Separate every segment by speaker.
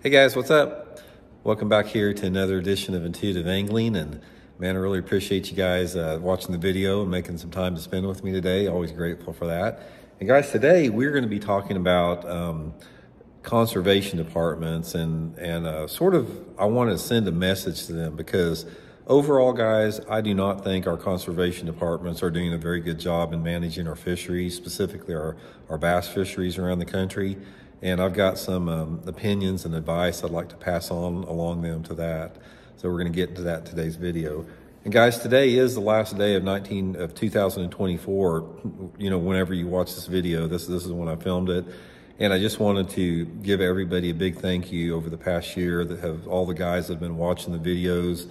Speaker 1: Hey guys, what's up? Welcome back here to another edition of Intuitive Angling. And man, I really appreciate you guys watching the video and making some time to spend with me today. Always grateful for that. And guys, today we're going to be talking about conservation departments and I want to send a message to them because overall, guys, I do not think our conservation departments are doing a very good job in managing our fisheries, specifically our bass fisheries around the country. And I've got some opinions and advice I'd like to pass on along them to that. So we're going to get into that in today's video. And guys, today is the last day of 2024. You know, whenever you watch this video, this is when I filmed it. And I just wanted to give everybody a big thank you over the past year that have all the guys that have been watching the videos,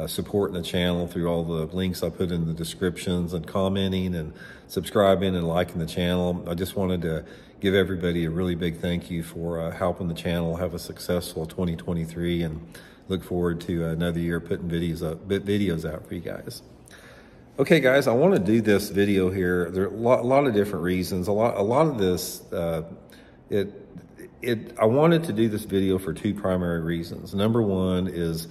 Speaker 1: supporting the channel through all the links I put in the descriptions and commenting and subscribing and liking the channel. I just wanted to give everybody a really big thank you for helping the channel have a successful 2023 and look forward to another year putting videos out for you guys. Okay guys, I want to do this video here. There are a lot of different reasons. A lot of this, I wanted to do this video for two primary reasons. Number one is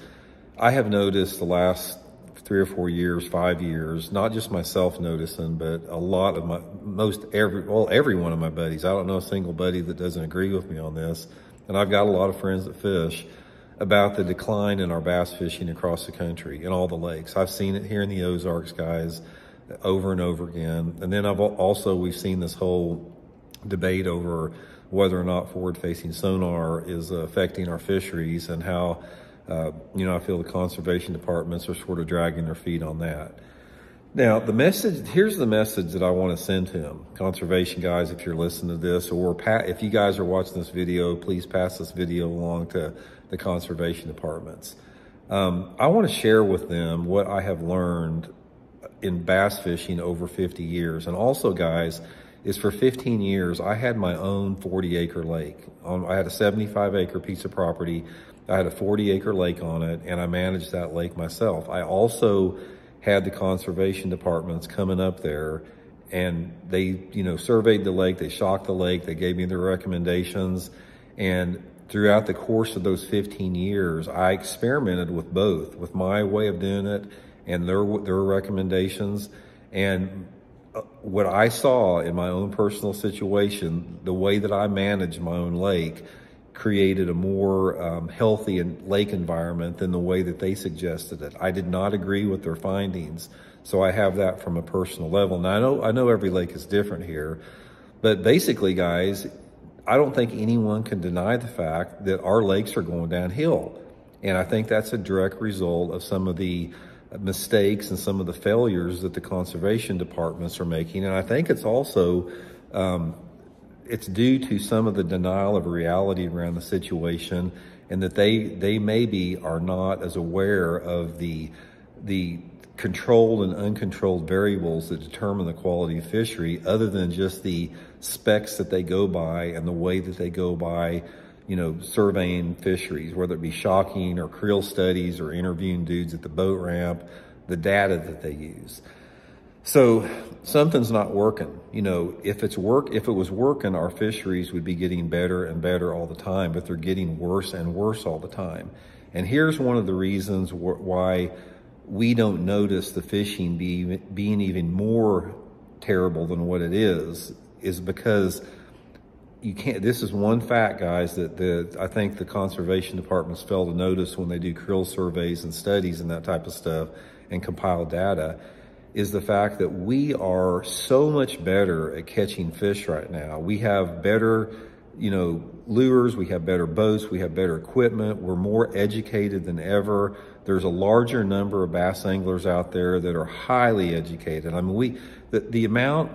Speaker 1: I have noticed the last 3 or 4 years, 5 years, not just myself noticing, but a lot of every one of my buddies. I don't know a single buddy that doesn't agree with me on this. And I've got a lot of friends that fish about the decline in our bass fishing across the country in all the lakes. I've seen it here in the Ozarks, guys, over and over again. And then we've seen this whole debate over whether or not forward-facing sonar is affecting our fisheries and how I feel the conservation departments are sort of dragging their feet on that. Now, here's the message that I want to send to them. Conservation guys, if you're listening to this, or if you guys are watching this video, please pass this video along to the conservation departments. I want to share with them what I have learned in bass fishing over 50 years. And also, guys, is for 15 years, I had my own 40-acre lake. I had a 75-acre piece of property. I had a 40-acre lake on it, and I managed that lake myself. I also had the conservation departments coming up there, and they, surveyed the lake, they shocked the lake, they gave me their recommendations. And throughout the course of those 15 years, I experimented with both, with my way of doing it and their recommendations. And what I saw in my own personal situation, the way that I managed my own lake, created a more healthy lake environment than the way that they suggested it. I did not agree with their findings, so I have that from a personal level. Now, I know every lake is different here, but basically, guys, I don't think anyone can deny the fact that our lakes are going downhill. And I think that's a direct result of some of the mistakes and some of the failures that the conservation departments are making. And I think it's also it's due to some of the denial of reality around the situation, and that they maybe are not as aware of the controlled and uncontrolled variables that determine the quality of fishery, other than just the specs that they go by and the way that they go by, surveying fisheries, whether it be shocking or creel studies or interviewing dudes at the boat ramp, the data that they use. So something's not working. If it was working, our fisheries would be getting better and better all the time, but they're getting worse and worse all the time. And here's one of the reasons why we don't notice the fishing being even more terrible than what it is because you can't. This is one fact, guys, that I think the conservation departments fail to notice when they do creel surveys and studies and that type of stuff and compile data, is the fact that we are so much better at catching fish right now. We have better, lures, we have better boats, we have better equipment, we're more educated than ever. There's a larger number of bass anglers out there that are highly educated. I mean, the amount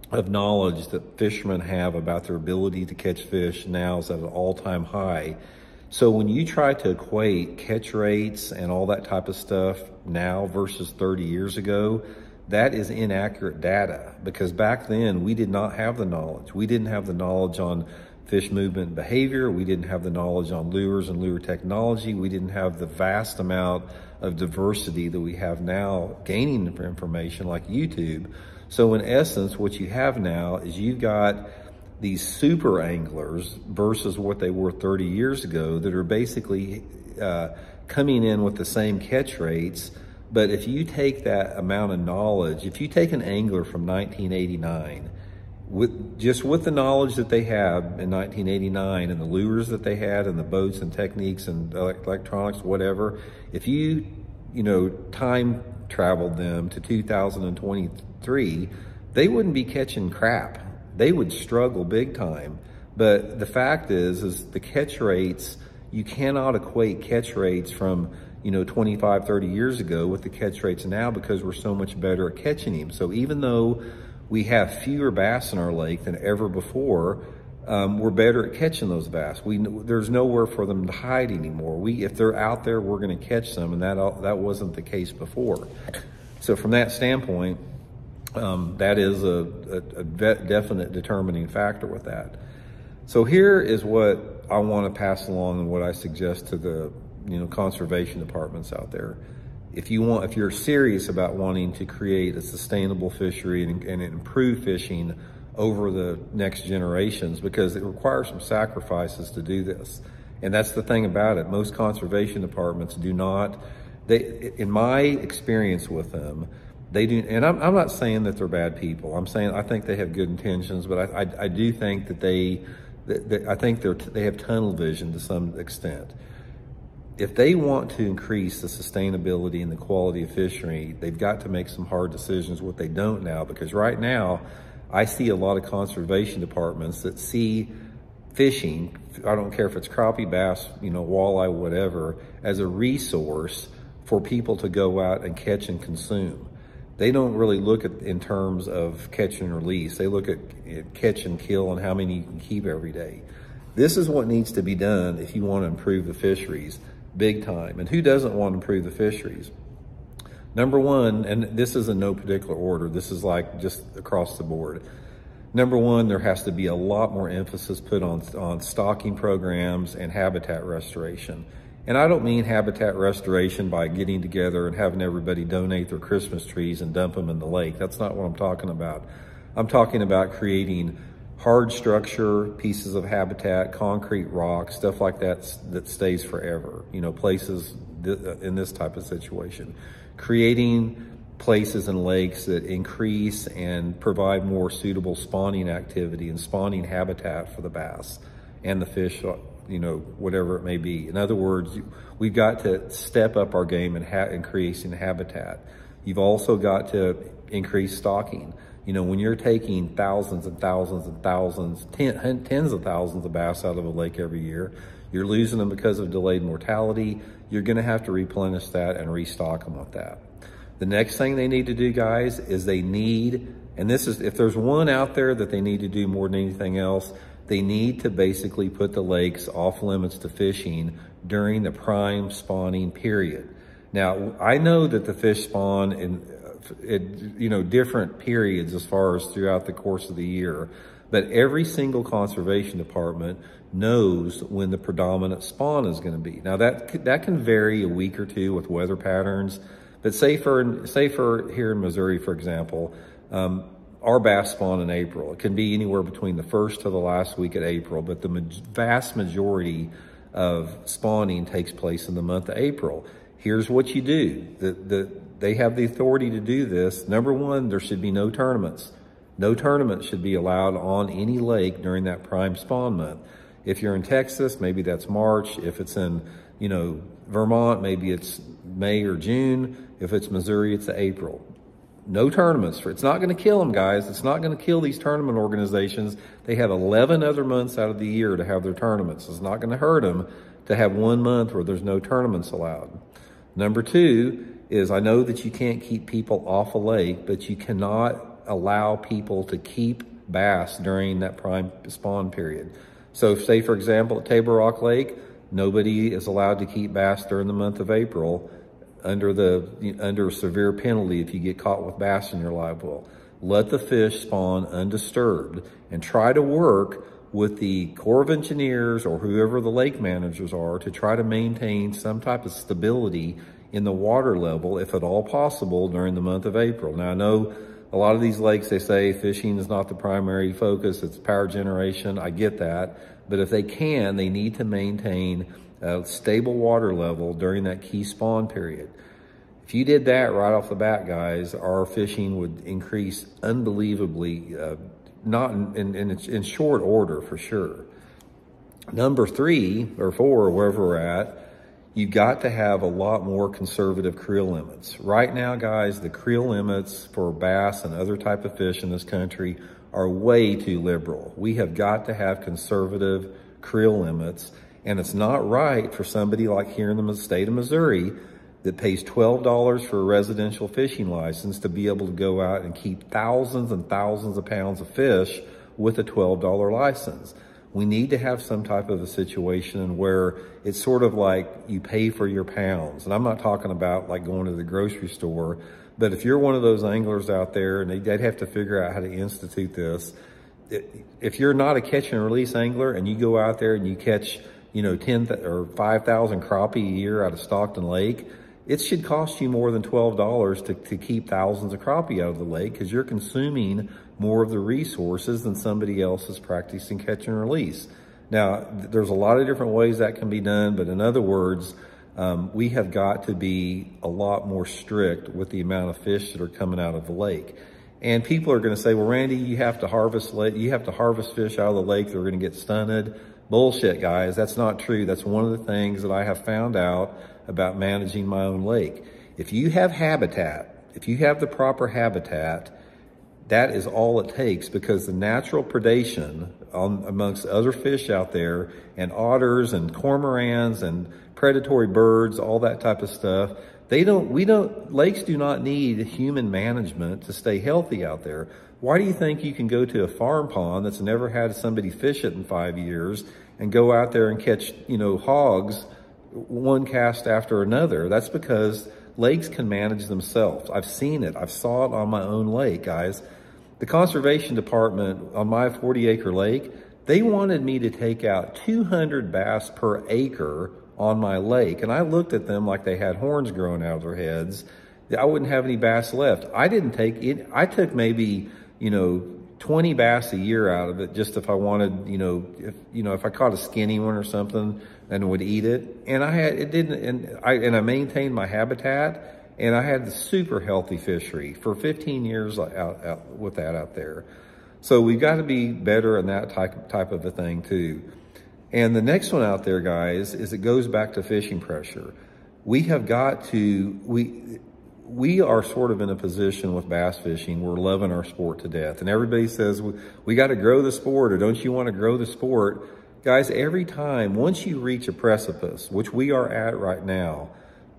Speaker 1: of knowledge that fishermen have about their ability to catch fish now is at an all-time high. So when you try to equate catch rates and all that type of stuff now versus 30 years ago, that is inaccurate data, because back then we did not have the knowledge. We didn't have the knowledge on fish movement and behavior. We didn't have the knowledge on lures and lure technology. We didn't have the vast amount of diversity that we have now gaining information like YouTube. So in essence, what you have now is you've got these super anglers versus what they were 30 years ago that are basically coming in with the same catch rates. But if you take that amount of knowledge, if you take an angler from 1989, with the knowledge that they had in 1989 and the lures that they had and the boats and techniques and electronics, whatever, if you time traveled them to 2023, they wouldn't be catching crap. They would struggle big time. But the fact is the catch rates, you cannot equate catch rates from 25, 30 years ago with the catch rates now, because we're so much better at catching them. So even though we have fewer bass in our lake than ever before, we're better at catching those bass. There's nowhere for them to hide anymore. If they're out there, we're going to catch them, and that wasn't the case before. So from that standpoint, that is a definite determining factor with that. So here is what I want to pass along and what I suggest to the conservation departments out there. If you're serious about wanting to create a sustainable fishery and improve fishing over the next generations, because it requires some sacrifices to do this. And that's the thing about it. Most conservation departments do not, in my experience with them, they do, and I'm not saying that they're bad people. I'm saying I think they have good intentions, but I do think that I think they have tunnel vision to some extent. If they want to increase the sustainability and the quality of fishery, they've got to make some hard decisions, what they don't now, because right now, I see a lot of conservation departments that see fishing, I don't care if it's crappie, bass, walleye, whatever, as a resource for people to go out and catch and consume. They don't really look at in terms of catch and release. They look at catch and kill and how many you can keep every day. This is what needs to be done if you want to improve the fisheries big time. And who doesn't want to improve the fisheries? Number one, and this is in no particular order, this is like just across the board. Number one, there has to be a lot more emphasis put on stocking programs and habitat restoration. And I don't mean habitat restoration by getting together and having everybody donate their Christmas trees and dump them in the lake. That's not what I'm talking about. I'm talking about creating hard structure, pieces of habitat, concrete rock, stuff like that that stays forever. Places in this type of situation. Creating places and lakes that increase and provide more suitable spawning activity and spawning habitat for the bass and the fish, whatever it may be. In other words, we've got to step up our game in increasing habitat. You've also got to increase stocking. When you're taking thousands and thousands and thousands, tens of thousands of bass out of a lake every year, you're losing them because of delayed mortality. You're going to have to replenish that and restock them with that. The next thing they need to do, guys, is and this is, if there's one out there that they need to do more than anything else, they need to basically put the lakes off limits to fishing during the prime spawning period. Now, I know that the fish spawn in different periods as far as throughout the course of the year, but every single conservation department knows when the predominant spawn is going to be. Now that can vary a week or two with weather patterns, but say for here in Missouri, for example, our bass spawn in April. It can be anywhere between the first to the last week of April, but the vast majority of spawning takes place in the month of April. Here's what you do. They have the authority to do this. Number one, there should be no tournaments. No tournaments should be allowed on any lake during that prime spawn month. If you're in Texas, maybe that's March. If it's in, Vermont, maybe it's May or June. If it's Missouri, it's April. No tournaments. It's not going to kill them, guys. It's not going to kill these tournament organizations. They have 11 other months out of the year to have their tournaments. It's not going to hurt them to have 1 month where there's no tournaments allowed. Number two is, I know that you can't keep people off a lake, but you cannot allow people to keep bass during that prime spawn period. So say, for example, at Table Rock Lake, nobody is allowed to keep bass during the month of April under a severe penalty if you get caught with bass in your live well. Let the fish spawn undisturbed and try to work with the Corps of Engineers or whoever the lake managers are to try to maintain some type of stability in the water level, if at all possible, during the month of April. Now, I know A lot of these lakes, they say fishing is not the primary focus, it's power generation. I get that. But if they can, they need to maintain a stable water level during that key spawn period. If you did that right off the bat, guys, our fishing would increase unbelievably, not in short order for sure. Number 3 or 4, or wherever we're at, you've got to have a lot more conservative creel limits. Right now, guys, the creel limits for bass and other type of fish in this country are way too liberal. We have got to have conservative creel limits, and it's not right for somebody like here in the state of Missouri that pays $12 for a residential fishing license to be able to go out and keep thousands and thousands of pounds of fish with a $12 license. We need to have some type of a situation where it's sort of like you pay for your pounds. And I'm not talking about like going to the grocery store, but if you're one of those anglers out there, and they'd have to figure out how to institute this, if you're not a catch and release angler and you go out there and you catch, 10 or 5,000 crappie a year out of Stockton Lake, it should cost you more than $12 to keep thousands of crappie out of the lake, because you're consuming more of the resources than somebody else is practicing catch and release. Now, there's a lot of different ways that can be done, but in other words, we have got to be a lot more strict with the amount of fish that are coming out of the lake. And people are going to say, well, Randy, you have to harvest fish out of the lake. They're going to get stunted. Bullshit, guys. That's not true. That's one of the things that I have found out about managing my own lake. If you have habitat, if you have the proper habitat, that is all it takes, because the natural predation amongst other fish out there, and otters and cormorants and predatory birds, all that type of stuff, lakes do not need human management to stay healthy out there. Why do you think you can go to a farm pond that's never had somebody fish it in 5 years and go out there and catch, hogs one cast after another? That's because lakes can manage themselves. I've seen it. I've saw it on my own lake, guys. The conservation department on my 40-acre lake, they wanted me to take out 200 bass per acre on my lake. And I looked at them like they had horns growing out of their heads. I wouldn't have any bass left. I didn't take it. I took maybe, 20 bass a year out of it, just if I wanted, if I caught a skinny one or something and would eat it. And I maintained my habitat, and I had the super healthy fishery for 15 years out with that out there. So we've got to be better in that type of a thing too. And the next one out there, guys, is it goes back to fishing pressure. We have got to, we are sort of in a position with bass fishing, we're loving our sport to death. And everybody says, we got to grow the sport, or don't you want to grow the sport? Guys, every time, once you reach a precipice, which we are at right now,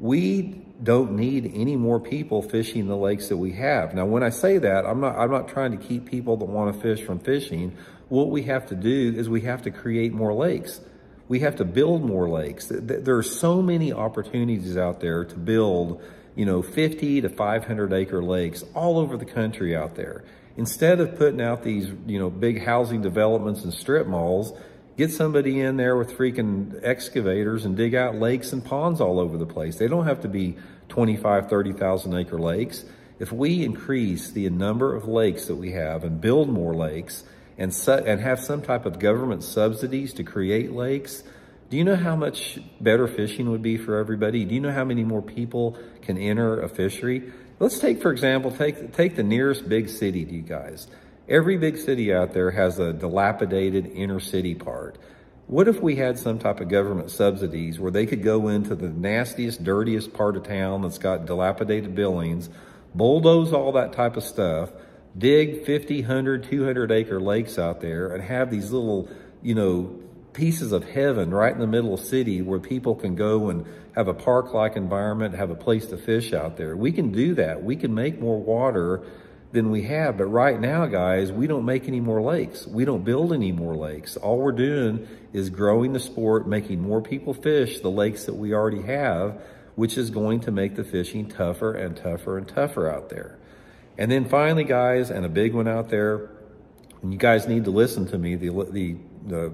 Speaker 1: we don't need any more people fishing the lakes that we have. Now, when I say that, I'm not trying to keep people that want to fish from fishing. What we have to do is we have to create more lakes. We have to build more lakes. There are so many opportunities out there to build, 50 to 500 acre lakes all over the country out there. Instead of putting out these, big housing developments and strip malls, get somebody in there with freaking excavators and dig out lakes and ponds all over the place. They don't have to be 25, 30,000 acre lakes. If we increase the number of lakes that we have and build more lakes and have some type of government subsidies to create lakes, do you know how much better fishing would be for everybody? Do you know how many more people can enter a fishery? Let's take, for example, take the nearest big city to you guys. Every big city out there has a dilapidated inner city part. What if we had some type of government subsidies where they could go into the nastiest, dirtiest part of town that's got dilapidated buildings, bulldoze all that type of stuff, dig 50, 100, 200 acre lakes out there, and have these little, pieces of heaven right in the middle of the city where people can go and have a park-like environment, have a place to fish out there. We can do that. We can make more water than we have. But right now, guys, we don't make any more lakes. We don't build any more lakes. All we're doing is growing the sport, making more people fish the lakes that we already have, which is going to make the fishing tougher and tougher and tougher out there. And then finally, guys, and a big one out there, and you guys need to listen to me, the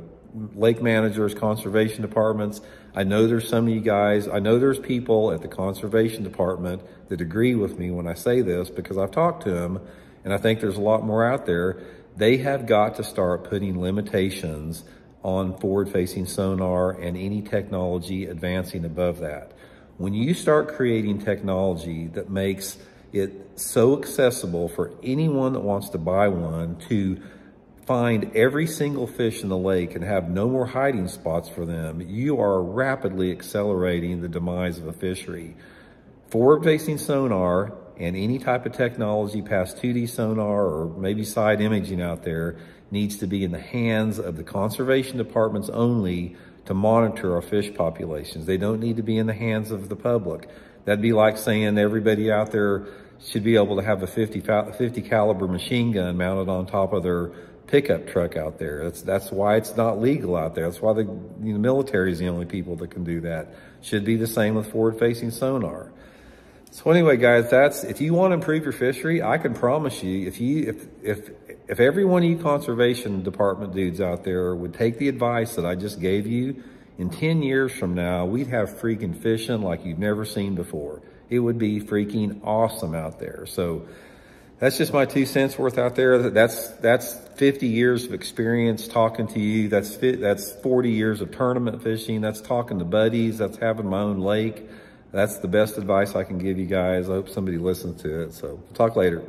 Speaker 1: lake managers, conservation departments. I know there's some of you guys, I know there's people at the conservation department that agree with me when I say this, because I've talked to them, and I think there's a lot more out there. They have got to start putting limitations on forward-facing sonar and any technology advancing above that. When you start creating technology that makes it so accessible for anyone that wants to buy one to find every single fish in the lake and have no more hiding spots for them, you are rapidly accelerating the demise of a fishery. Forward-facing sonar and any type of technology past 2D sonar or maybe side imaging out there needs to be in the hands of the conservation departments only to monitor our fish populations. They don't need to be in the hands of the public. That'd be like saying everybody out there should be able to have a 50 caliber machine gun mounted on top of their pickup truck out there. That's why it's not legal out there. That's why the military is the only people that can do that. Should be the same with forward-facing sonar. So anyway, guys, if you want to improve your fishery, I can promise you, if every one of you conservation department dudes out there would take the advice that I just gave you, in 10 years from now, we'd have freaking fishing like you've never seen before. It would be freaking awesome out there. So that's just my 2 cents worth out there. That's 50 years of experience talking to you. That's 40 years of tournament fishing. That's talking to buddies. That's having my own lake. That's the best advice I can give you guys. I hope somebody listens to it. So talk later.